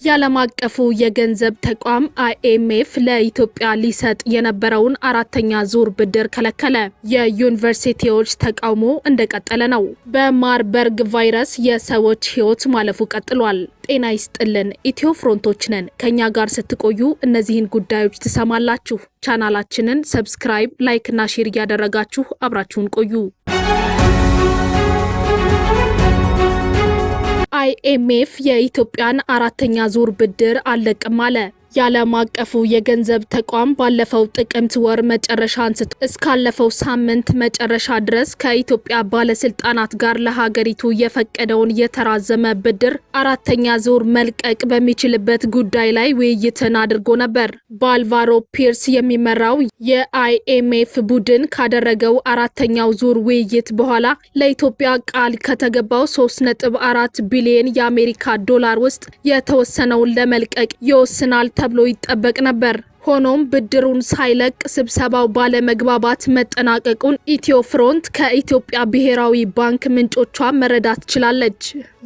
የዓለም አቀፉ የገንዘብ ተቋም IMF ለኢትዮጵያ ሊሰጥ የነበረውን አራተኛ ዙር ብድር ከለከለ። የዩኒቨርሲቲዎች ተቃውሞ እንደቀጠለ ነው። በማርበርግ ቫይረስ የሰዎች ሕይወት ማለፉ ቀጥሏል። ጤና ይስጥልን፣ ኢትዮ ፍሮንቶች ነን። ከኛ ጋር ስትቆዩ እነዚህን ጉዳዮች ትሰማላችሁ። ቻናላችንን ሰብስክራይብ፣ ላይክ እና ሼር እያደረጋችሁ አብራችሁን ቆዩ። IMF የኢትዮጵያን አራተኛ ዙር ብድር አልለቅም አለ። የዓለም አቀፉ የገንዘብ ተቋም ባለፈው ጥቅምት ወር መጨረሻ አንስቶ እስካለፈው ሳምንት መጨረሻ ድረስ ከኢትዮጵያ ባለስልጣናት ጋር ለሀገሪቱ የፈቀደውን የተራዘመ ብድር አራተኛ ዙር መልቀቅ በሚችልበት ጉዳይ ላይ ውይይትን አድርጎ ነበር። በአልቫሮ ፒርስ የሚመራው የIMF ቡድን ካደረገው አራተኛው ዙር ውይይት በኋላ ለኢትዮጵያ ቃል ከተገባው 3.4 ቢሊዮን የአሜሪካ ዶላር ውስጥ የተወሰነውን ለመልቀቅ ይወስናል ተብሎ ይጠበቅ ነበር። ሆኖም ብድሩን ሳይለቅ ስብሰባው ባለመግባባት መጠናቀቁን ኢትዮ ፍሮንት ከኢትዮጵያ ብሔራዊ ባንክ ምንጮቿ መረዳት ችላለች።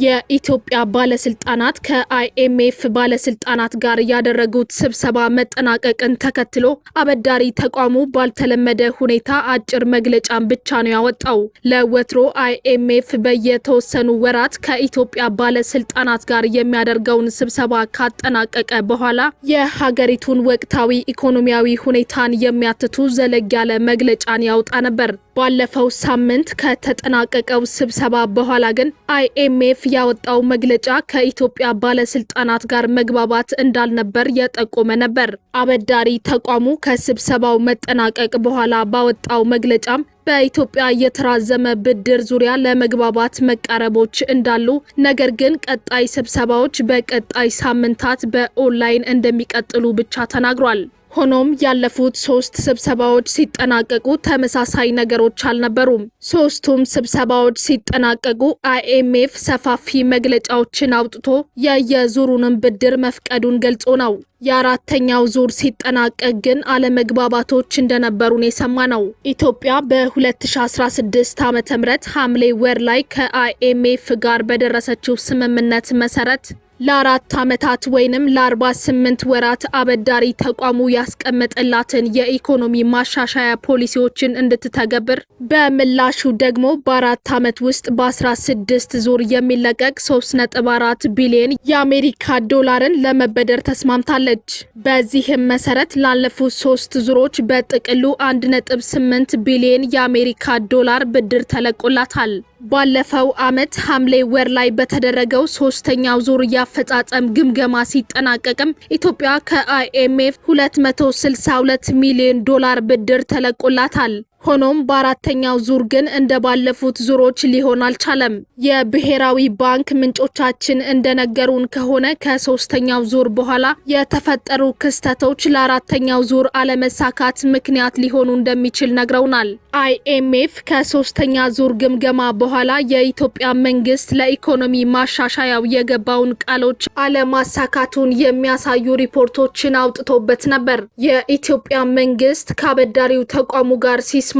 የኢትዮጵያ ባለስልጣናት ከIMF ባለስልጣናት ጋር ያደረጉት ስብሰባ መጠናቀቅን ተከትሎ አበዳሪ ተቋሙ ባልተለመደ ሁኔታ አጭር መግለጫን ብቻ ነው ያወጣው። ለወትሮ IMF በየተወሰኑ ወራት ከኢትዮጵያ ባለስልጣናት ጋር የሚያደርገውን ስብሰባ ካጠናቀቀ በኋላ የሀገሪቱን ወቅታዊ ኢኮኖሚያዊ ሁኔታን የሚያትቱ ዘለግ ያለ መግለጫን ያወጣ ነበር። ባለፈው ሳምንት ከተጠናቀቀው ስብሰባ በኋላ ግን IMF ያወጣው መግለጫ ከኢትዮጵያ ባለስልጣናት ጋር መግባባት እንዳልነበር የጠቆመ ነበር። አበዳሪ ተቋሙ ከስብሰባው መጠናቀቅ በኋላ ባወጣው መግለጫም በኢትዮጵያ የተራዘመ ብድር ዙሪያ ለመግባባት መቃረቦች እንዳሉ፣ ነገር ግን ቀጣይ ስብሰባዎች በቀጣይ ሳምንታት በኦንላይን እንደሚቀጥሉ ብቻ ተናግሯል። ሆኖም ያለፉት 3 ስብሰባዎች ሲጠናቀቁ ተመሳሳይ ነገሮች አልነበሩም። 3ቱም ስብሰባዎች ሲጠናቀቁ IMF ሰፋፊ መግለጫዎችን አውጥቶ የየዙሩንም ብድር መፍቀዱን ገልጾ ነው። የአራተኛው ዙር ሲጠናቀቅ ግን አለመግባባቶች እንደነበሩን የሰማ ነው። ኢትዮጵያ በ2016 ዓ.ም ሐምሌ ወር ላይ ከIMF ጋር በደረሰችው ስምምነት መሰረት ለ4 ዓመታት ወይንም ለ48 ወራት አበዳሪ ተቋሙ ያስቀመጠላትን የኢኮኖሚ ማሻሻያ ፖሊሲዎችን እንድትተገብር በምላሹ ደግሞ በ4 ዓመት ውስጥ በ16 ዙር የሚለቀቅ 3.4 ቢሊዮን የአሜሪካ ዶላርን ለመበደር ተስማምታለች። በዚህም መሰረት ላለፉት 3 ዙሮች በጥቅሉ 1.8 ቢሊዮን የአሜሪካ ዶላር ብድር ተለቆላታል። ባለፈው ዓመት ሐምሌ ወር ላይ በተደረገው 3ኛው ዙር የአፈጻጸም ግምገማ ሲጠናቀቅም ኢትዮጵያ ከIMF 262 ሚሊዮን ዶላር ብድር ተለቆላታል። ሆኖም በአራተኛው ዙር ግን እንደ ባለፉት ዙሮች ሊሆን አልቻለም። የብሔራዊ ባንክ ምንጮቻችን እንደነገሩን ከሆነ ከ3ኛው ዙር በኋላ የተፈጠሩ ክስተቶች ለአራተኛው ዙር አለመሳካት ምክንያት ሊሆኑ እንደሚችል ነግረውናል። IMF ከ3ኛ ዙር ግምገማ በኋላ የኢትዮጵያ መንግስት ለኢኮኖሚ ማሻሻያው የገባውን ቃሎች አለማሳካቱን የሚያሳዩ ሪፖርቶችን አውጥቶበት ነበር። የኢትዮጵያ መንግስት ከአበዳሪው ተቋሙ ጋር ሲስማማ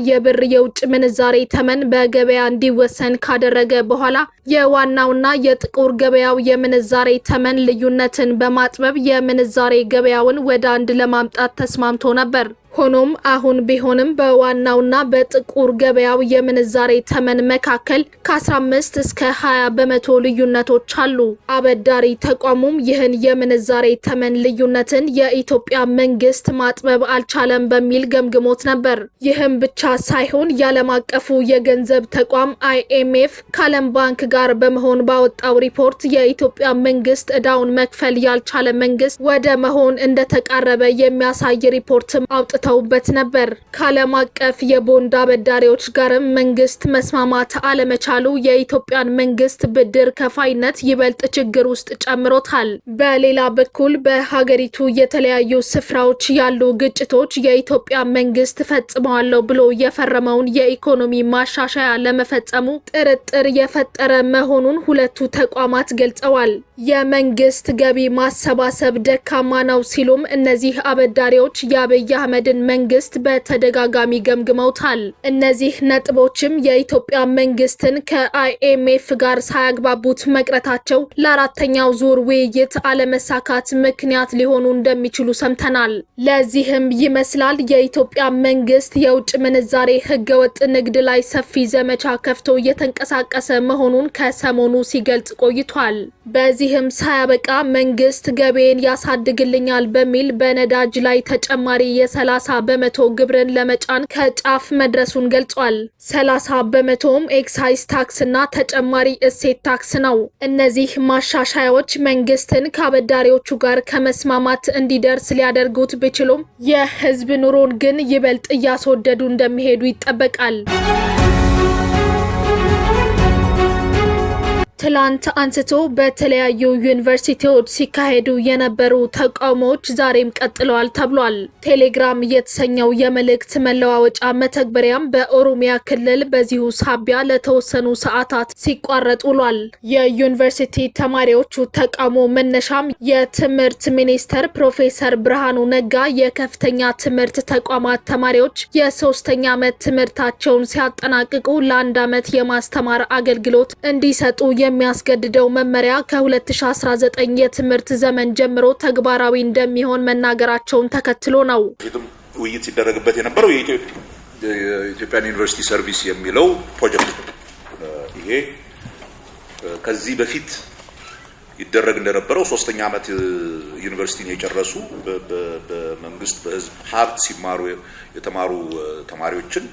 የብር የውጭ ምንዛሬ ተመን በገበያ እንዲወሰን ካደረገ በኋላ የዋናውና የጥቁር ገበያው የምንዛሬ ተመን ልዩነትን በማጥበብ የምንዛሬ ገበያውን ወደ አንድ ለማምጣት ተስማምቶ ነበር። ሆኖም አሁን ቢሆንም በዋናውና በጥቁር ገበያው የምንዛሬ ተመን መካከል ከ15 እስከ 20 በመቶ ልዩነቶች አሉ። አበዳሪ ተቋሙም ይህን የምንዛሬ ተመን ልዩነትን የኢትዮጵያ መንግስት ማጥበብ አልቻለም በሚል ገምግሞት ነበር። ይህም ብቻ ሳይሆን የዓለም አቀፉ የገንዘብ ተቋም IMF ከዓለም ባንክ ጋር በመሆን ባወጣው ሪፖርት የኢትዮጵያ መንግስት ዕዳውን መክፈል ያልቻለ መንግስት ወደ መሆን እንደተቃረበ የሚያሳይ ሪፖርትም አውጥተውበት ነበር። ከዓለም አቀፍ የቦንድ አበዳሪዎች ጋርም መንግስት መስማማት አለመቻሉ የኢትዮጵያን መንግስት ብድር ከፋይነት ይበልጥ ችግር ውስጥ ጨምሮታል። በሌላ በኩል በሀገሪቱ የተለያዩ ስፍራዎች ያሉ ግጭቶች የኢትዮጵያ መንግስት ፈጽመዋለሁ ብሎ የፈረመውን የኢኮኖሚ ማሻሻያ ለመፈጸሙ ጥርጥር የፈጠረ መሆኑን ሁለቱ ተቋማት ገልጸዋል። የመንግስት ገቢ ማሰባሰብ ደካማ ነው ሲሉም እነዚህ አበዳሪዎች የአብይ አህመድን መንግስት በተደጋጋሚ ገምግመውታል። እነዚህ ነጥቦችም የኢትዮጵያ መንግስትን ከአይኤምኤፍ ጋር ሳያግባቡት መቅረታቸው ለአራተኛው ዙር ውይይት አለመሳካት ምክንያት ሊሆኑ እንደሚችሉ ሰምተናል። ለዚህም ይመስላል የኢትዮጵያ መንግስት የውጭ ምንዛሬ ህገወጥ ንግድ ላይ ሰፊ ዘመቻ ከፍቶ እየተንቀሳቀሰ መሆኑን ከሰሞኑ ሲገልጽ ቆይቷል። በዚህም ሳያበቃ መንግስት ገቢን ያሳድግልኛል በሚል በነዳጅ ላይ ተጨማሪ የ30 በመቶ ግብርን ለመጫን ከጫፍ መድረሱን ገልጿል። 30 በመቶም ኤክሳይዝ ታክስና ተጨማሪ እሴት ታክስ ነው። እነዚህ ማሻሻያዎች መንግስትን ከአበዳሪዎቹ ጋር ከመስማማት እንዲደርስ ሊያደርጉት ቢችሉም የህዝብ ኑሮን ግን ይበልጥ እያስወደዱ እንደሚሄዱ ይጠበቃል። ትላንት አንስቶ በተለያዩ ዩኒቨርሲቲዎች ሲካሄዱ የነበሩ ተቃውሞዎች ዛሬም ቀጥለዋል ተብሏል። ቴሌግራም የተሰኘው የመልእክት መለዋወጫ መተግበሪያም በኦሮሚያ ክልል በዚሁ ሳቢያ ለተወሰኑ ሰዓታት ሲቋረጥ ውሏል። የዩኒቨርሲቲ ተማሪዎቹ ተቃውሞ መነሻም የትምህርት ሚኒስተር ፕሮፌሰር ብርሃኑ ነጋ የከፍተኛ ትምህርት ተቋማት ተማሪዎች የ3ኛ ዓመት ትምህርታቸውን ሲያጠናቅቁ ለ1 ዓመት የማስተማር አገልግሎት እንዲሰጡ የሚያስገድደው መመሪያ ከ2019 የትምህርት ዘመን ጀምሮ ተግባራዊ እንደሚሆን መናገራቸውን ተከትሎ ነው። ውይይት ሲደረግበት የነበረው የኢትዮጵያን ዩኒቨርሲቲ ሰርቪስ የሚለው ፕሮጀክት ይሄ ከዚህ በፊት ይደረግ እንደነበረው 3ኛ ዓመት ዩኒቨርሲቲን የጨረሱ በመንግስት በህዝብ ሀብት ሲማሩ የተማሩ ተማሪዎችን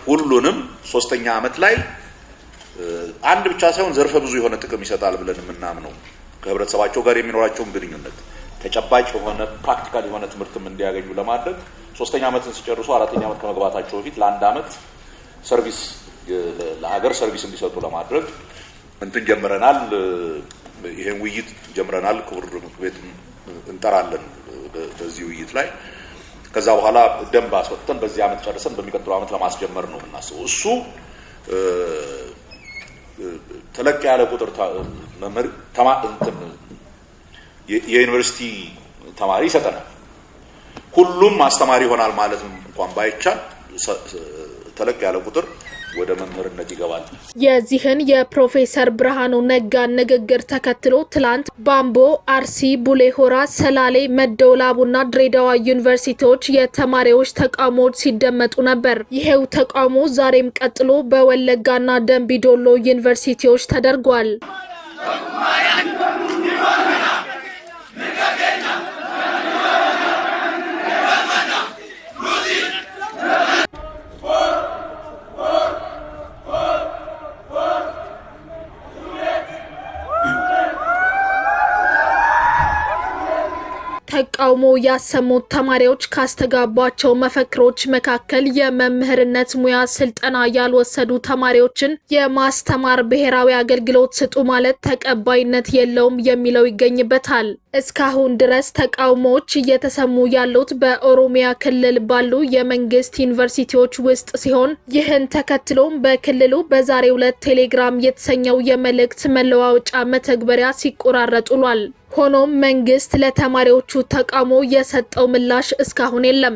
ሁሉንም 3ኛ ዓመት ላይ አንድ ብቻ ሳይሆን ዘርፈ ብዙ የሆነ ጥቅም ይሰጣል ብለን የምናምነው ከህብረተሰባቸው ጋር የሚኖራቸውን ግንኙነት ተጨባጭ የሆነ ፕራክቲካል የሆነ ትምህርትም እንዲያገኙ ለማድረግ 3ኛ ዓመትን ሲጨርሱ 4ኛ ዓመት ከመግባታቸው በፊት ለ1 ዓመት ሰርቪስ ለሀገር ሰርቪስ እንዲሰጡ ለማድረግ እንትን ጀምረናል። ይሄን ውይይት ጀምረናል። ክቡር ምክር ቤት እንጠራለን በዚህ ውይይት ላይ። ከዛ በኋላ ደንብ አስወጥተን በዚህ ዓመት ጨርሰን በሚቀጥለው ዓመት ለማስጀመር ነው የምናስበው። እሱ ተለቅ ያለ ቁጥር የዩኒቨርሲቲ ተማሪ ይሰጠናል። ሁሉም አስተማሪ ይሆናል ማለት እንኳን ባይቻል ተለቅ ያለ ቁጥር ወደ መምህርነት ይገባል። የዚህን የፕሮፌሰር ብርሃኑ ነጋን ንግግር ተከትሎ ትላንት ባምቦ፣ አርሲ፣ ቡሌ ሆራ፣ ሰላሌ፣ መደወላቡና ድሬዳዋ ዩኒቨርሲቲዎች የተማሪዎች ተቃውሞዎች ሲደመጡ ነበር። ይሄው ተቃውሞ ዛሬም ቀጥሎ በወለጋና ደንቢ ዶሎ ዩኒቨርሲቲዎች ተደርጓል። ተቃውሞ ያሰሙት ተማሪዎች ካስተጋቧቸው መፈክሮች መካከል የመምህርነት ሙያ ስልጠና ያልወሰዱ ተማሪዎችን የማስተማር ብሔራዊ አገልግሎት ስጡ ማለት ተቀባይነት የለውም የሚለው ይገኝበታል። እስካሁን ድረስ ተቃውሞዎች እየተሰሙ ያሉት በኦሮሚያ ክልል ባሉ የመንግስት ዩኒቨርሲቲዎች ውስጥ ሲሆን ይህን ተከትሎም በክልሉ በዛሬው ዕለት ቴሌግራም የተሰኘው የመልእክት መለዋወጫ መተግበሪያ ሲቆራረጥ ውሏል። ሆኖም መንግስት ለተማሪዎቹ ተቃውሞ የሰጠው ምላሽ እስካሁን የለም።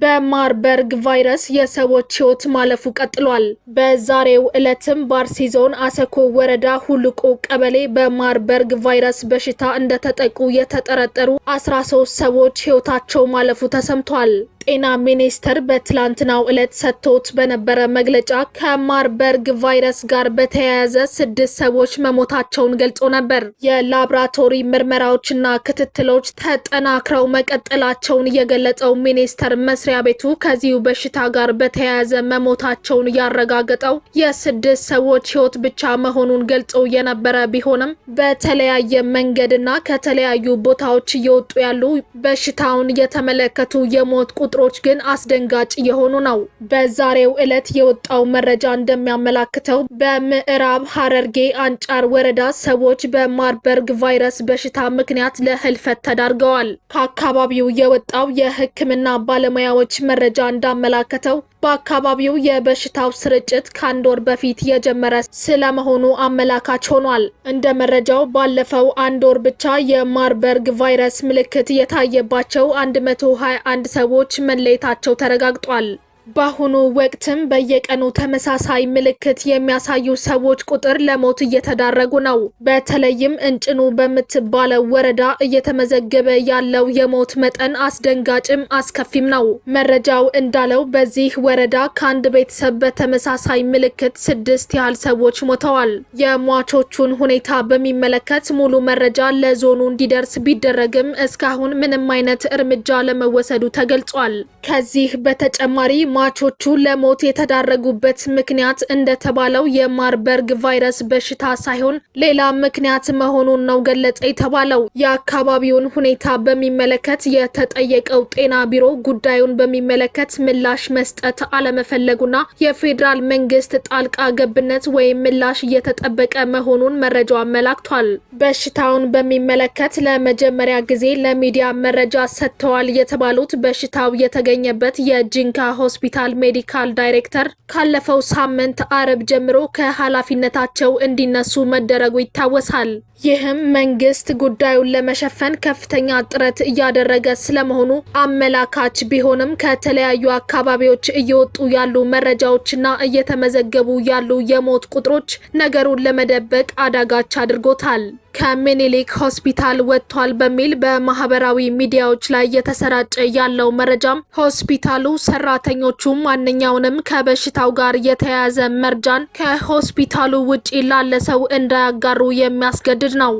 በማርበርግ ቫይረስ የሰዎች ህይወት ማለፉ ቀጥሏል። በዛሬው ዕለትም በአርሲ ዞን አሰኮ ወረዳ ሁልቆ ቀበሌ በማርበርግ ቫይረስ በሽታ እንደተጠቁ የተጠረጠሩ 13 ሰዎች ህይወታቸው ማለፉ ተሰምቷል። ጤና ሚኒስቴር በትላንትናው ዕለት ሰጥቶት በነበረ መግለጫ ከማርበርግ ቫይረስ ጋር በተያያዘ 6 ሰዎች መሞታቸውን ገልጾ ነበር። የላብራቶሪ ምርመራዎችና ክትትሎች ተጠናክረው መቀጠላቸውን የገለጸው ሚኒስቴር መስሪያ ቤቱ ከዚሁ በሽታ ጋር በተያያዘ መሞታቸውን ያረጋገጠው የ6 ሰዎች ህይወት ብቻ መሆኑን ገልጾ የነበረ ቢሆንም በተለያየ መንገድና ከተለያዩ ቦታዎች እየወጡ ያሉ በሽታውን የተመለከቱ የሞት ቁጥሮች ግን አስደንጋጭ የሆኑ ነው። በዛሬው ዕለት የወጣው መረጃ እንደሚያመላክተው በምዕራብ ሐረርጌ አንጫር ወረዳ ሰዎች በማርበርግ ቫይረስ በሽታ ምክንያት ለህልፈት ተዳርገዋል። ከአካባቢው የወጣው የሕክምና ባለሙያዎች መረጃ እንዳመላከተው በአካባቢው የበሽታው ስርጭት ከአንድ ወር በፊት የጀመረ ስለመሆኑ አመላካች ሆኗል። እንደ መረጃው ባለፈው አንድ ወር ብቻ የማርበርግ ቫይረስ ምልክት የታየባቸው 121 ሰዎች መለየታቸው ተረጋግጧል። በአሁኑ ወቅትም በየቀኑ ተመሳሳይ ምልክት የሚያሳዩ ሰዎች ቁጥር ለሞት እየተዳረጉ ነው። በተለይም እንጭኑ በምትባለው ወረዳ እየተመዘገበ ያለው የሞት መጠን አስደንጋጭም አስከፊም ነው። መረጃው እንዳለው በዚህ ወረዳ ከአንድ ቤተሰብ በተመሳሳይ ምልክት 6 ያህል ሰዎች ሞተዋል። የሟቾቹን ሁኔታ በሚመለከት ሙሉ መረጃ ለዞኑ እንዲደርስ ቢደረግም እስካሁን ምንም አይነት እርምጃ ለመወሰዱ ተገልጿል። ከዚህ በተጨማሪ ሟቾቹ ለሞት የተዳረጉበት ምክንያት እንደተባለው የማርበርግ ቫይረስ በሽታ ሳይሆን ሌላ ምክንያት መሆኑን ነው ገለጸ የተባለው። የአካባቢውን ሁኔታ በሚመለከት የተጠየቀው ጤና ቢሮ ጉዳዩን በሚመለከት ምላሽ መስጠት አለመፈለጉና የፌዴራል መንግስት ጣልቃ ገብነት ወይም ምላሽ እየተጠበቀ መሆኑን መረጃው አመላክቷል። በሽታውን በሚመለከት ለመጀመሪያ ጊዜ ለሚዲያ መረጃ ሰጥተዋል የተባሉት በሽታው የተገኘበት የጂንካ ሆስፒታል ሜዲካል ዳይሬክተር ካለፈው ሳምንት አርብ ጀምሮ ከኃላፊነታቸው እንዲነሱ መደረጉ ይታወሳል። ይህም መንግስት ጉዳዩን ለመሸፈን ከፍተኛ ጥረት እያደረገ ስለመሆኑ አመላካች ቢሆንም ከተለያዩ አካባቢዎች እየወጡ ያሉ መረጃዎችና እየተመዘገቡ ያሉ የሞት ቁጥሮች ነገሩን ለመደበቅ አዳጋች አድርጎታል። ከሚኒሊክ ሆስፒታል ወጥቷል በሚል በማህበራዊ ሚዲያዎች ላይ እየተሰራጨ ያለው መረጃም ሆስፒታሉ ሰራተኞቹ ማንኛውንም ከበሽታው ጋር የተያያዘ መረጃን ከሆስፒታሉ ውጪ ላለ ሰው እንዳያጋሩ የሚያስገድድ ነው።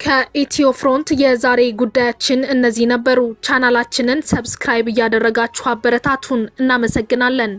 ከኢትዮ ፍሮንት የዛሬ ጉዳያችን እነዚህ ነበሩ። ቻናላችንን ሰብስክራይብ እያደረጋችሁ አበረታቱን። እናመሰግናለን።